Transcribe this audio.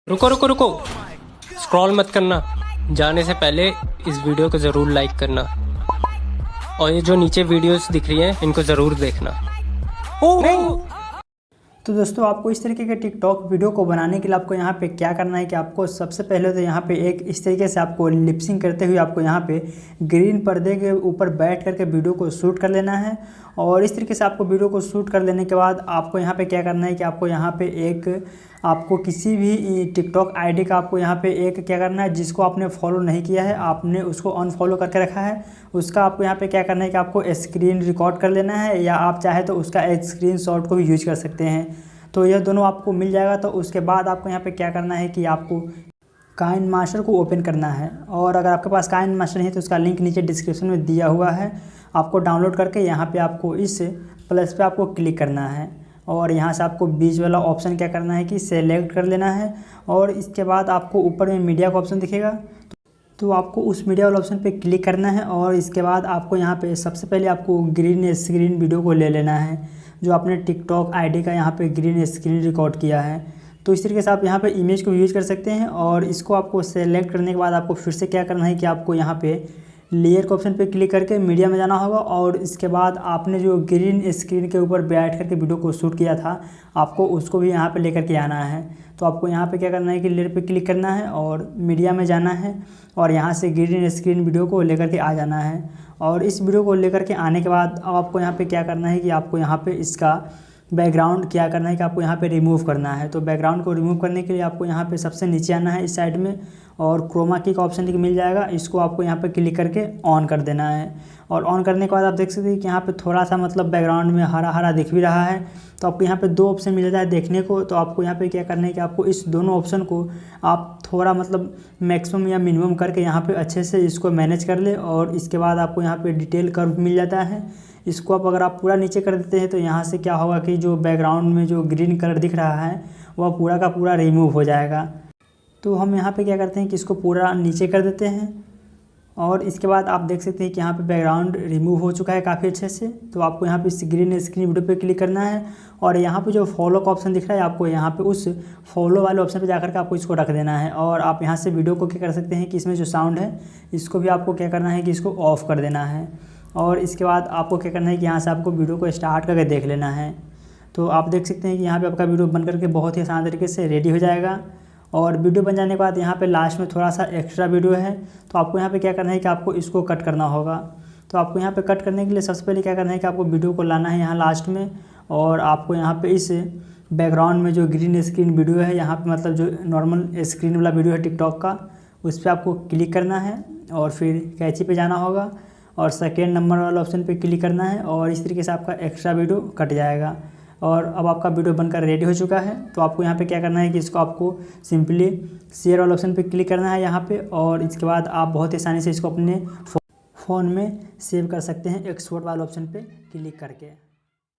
रुको रुको रुको, स्क्रॉल मत करना। जाने से पहले इस वीडियो को ज़रूर लाइक करना और ये जो नीचे वीडियोस दिख रही हैं इनको ज़रूर देखना। तो दोस्तों, आपको इस तरीके के टिकटॉक वीडियो को बनाने के लिए आपको यहाँ पे क्या करना है कि आपको सबसे पहले तो यहाँ पे एक इस तरीके से आपको लिपसिंग करते हुए आपको यहाँ पे ग्रीन पर्दे के ऊपर बैठ करके वीडियो को शूट कर लेना है। और इस तरीके से आपको वीडियो को शूट कर लेने के बाद आपको यहाँ पे क्या करना है कि आपको यहाँ पे आपको किसी भी टिकटॉक आईडी का आपको यहाँ पे एक क्या करना है, जिसको आपने फॉलो नहीं किया है, आपने उसको अनफॉलो करके रखा है, उसका आपको यहाँ पे क्या करना है कि आपको स्क्रीन रिकॉर्ड कर लेना है, या आप चाहे तो उसका एक स्क्रीनशॉट को भी यूज कर सकते हैं। तो यह दोनों आपको मिल जाएगा। तो उसके बाद आपको यहाँ पे क्या करना है कि आपको काइन मास्टर को ओपन करना है, और अगर आपके पास काइन मास्टर नहीं है तो उसका लिंक नीचे डिस्क्रिप्शन में दिया हुआ है, आपको डाउनलोड करके यहाँ पे आपको इस प्लस पे आपको क्लिक करना है, और यहाँ से आपको बीच वाला ऑप्शन क्या करना है कि सेलेक्ट कर लेना है। और इसके बाद आपको ऊपर में मीडिया का ऑप्शन दिखेगा, तो आपको उस मीडिया वाला ऑप्शन पे क्लिक करना है। और इसके बाद आपको यहाँ पे सबसे पहले आपको ग्रीन स्क्रीन वीडियो को ले लेना है, जो आपने टिकटॉक आईडी का यहाँ पे ग्रीन स्क्रीन रिकॉर्ड किया है। तो इस तरीके से आप यहाँ पे इमेज को यूज कर सकते हैं। और इसको आपको सेलेक्ट करने के बाद आपको फिर से क्या करना है कि आपको यहाँ पे लेयर के ऑप्शन पे क्लिक करके मीडिया में जाना होगा, और इसके बाद आपने जो ग्रीन स्क्रीन के ऊपर बैठ करके वीडियो को शूट किया था, आपको उसको भी यहाँ पे लेकर के आना है। तो आपको यहाँ पे क्या करना है कि लेयर पे क्लिक करना है और मीडिया में जाना है, और यहाँ से ग्रीन स्क्रीन वीडियो को लेकर के आ जाना है। और इस वीडियो को लेकर के आने के बाद अब आपको यहाँ पे क्या करना है कि आपको यहाँ पे इसका बैकग्राउंड क्या करना है कि आपको यहाँ पे रिमूव करना है। तो बैकग्राउंड को रिमूव करने के लिए आपको यहाँ पे सबसे नीचे आना है इस साइड में, और क्रोमा की का ऑप्शन मिल जाएगा, इसको आपको यहाँ पे क्लिक करके ऑन कर देना है। और ऑन करने के बाद आप देख सकते हैं कि यहाँ पे थोड़ा सा मतलब बैकग्राउंड में हरा हरा दिख भी रहा है। तो आपको यहाँ पे दो ऑप्शन मिल जाता है देखने को। तो आपको यहाँ पे क्या करना है कि आपको इस दोनों ऑप्शन को आप थोड़ा मतलब मैक्सिमम या मिनिमम करके यहाँ पे अच्छे से इसको मैनेज कर ले। और इसके बाद आपको यहाँ पे डिटेल कर्व मिल जाता है, इसको आप अगर आप पूरा नीचे कर देते हैं तो यहाँ से क्या होगा कि जो बैकग्राउंड में जो ग्रीन कलर दिख रहा है वह पूरा का पूरा रिमूव हो जाएगा। तो हम यहाँ पे क्या करते हैं कि इसको पूरा नीचे कर देते हैं, और इसके बाद आप देख सकते हैं कि यहाँ पे बैकग्राउंड रिमूव हो चुका है काफ़ी अच्छे से। तो आपको यहाँ पे इस ग्रीन स्क्रीन वीडियो पे क्लिक करना है, और यहाँ पे जो फॉलो का ऑप्शन दिख रहा है आपको यहाँ पे उस फॉलो वाले ऑप्शन पे जाकर के आपको इसको रख देना है। और आप यहाँ से वीडियो को क्या कर सकते हैं कि इसमें जो साउंड है इसको भी आपको क्या करना है कि इसको ऑफ़ कर देना है। और इसके बाद आपको क्या करना है कि यहाँ से आपको वीडियो को स्टार्ट करके देख लेना है। तो आप देख सकते हैं कि यहाँ पे आपका वीडियो बन करके बहुत ही आसान तरीके से रेडी हो जाएगा। और वीडियो बन जाने के बाद यहाँ पे लास्ट में थोड़ा सा एक्स्ट्रा वीडियो है, तो आपको यहाँ पे क्या करना है कि आपको इसको कट करना होगा। तो आपको यहाँ पे कट करने के लिए सबसे पहले क्या करना है कि आपको वीडियो को लाना है यहाँ लास्ट में, और आपको यहाँ पे इस बैकग्राउंड में जो ग्रीन स्क्रीन वीडियो है, यहाँ पे मतलब जो नॉर्मल स्क्रीन वाला वीडियो है टिकटॉक का, उस पर आपको क्लिक करना है, और फिर कैची पे जाना होगा, और सेकेंड नंबर वाला ऑप्शन पे क्लिक करना है, और इस तरीके से आपका एक्स्ट्रा वीडियो कट जाएगा। और अब आपका वीडियो बनकर रेडी हो चुका है। तो आपको यहाँ पे क्या करना है कि इसको आपको सिंपली शेयर वाला ऑप्शन पे क्लिक करना है यहाँ पे, और इसके बाद आप बहुत ही आसानी से इसको अपने फ़ोन में सेव कर सकते हैं एक्सपोर्ट वाले ऑप्शन पे क्लिक करके।